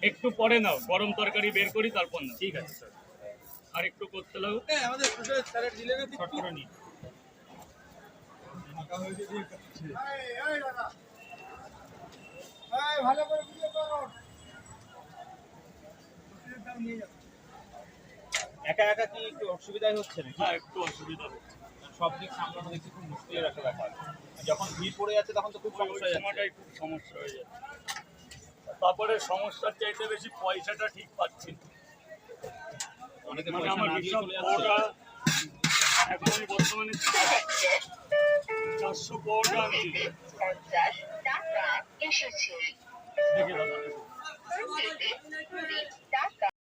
একটু পরে নাও, গরম তরকারি বের করি তারপর নাও। ঠিক আছে স্যার। আর একটু করতে লাগো। আমাদের স্যারের দিলে না শর্ট করে নিন। ভালো করে ভিডিও করো। একা একা কি একটু অসুবিধাই হচ্ছে নাকি? হ্যাঁ, একটু অসুবিধা হচ্ছে। সব দিক সামলানো দেখছি খুব মুশকিলের একটা ব্যাপার। যখন ভিড় পড়ে যাচ্ছে তখন তো খুব ওই সমস্যা হয়ে যাচ্ছে। সময়টাই খুব সমস্যা হয়ে যাচ্ছে। তারপরে সমস্যার চাইতে বেশি পয়সাটা ঠিক পাচ্ছি না। অনেকে মানে পয়সা আমার না দিয়ে হিসাব চলে যাচ্ছে। পাওয়াটা এখন আমি বর্তমানে 400 পাওয়াটা আনছি। 50 টাকা এসেছে। দেখে দাদা, পেতে 20 টাকা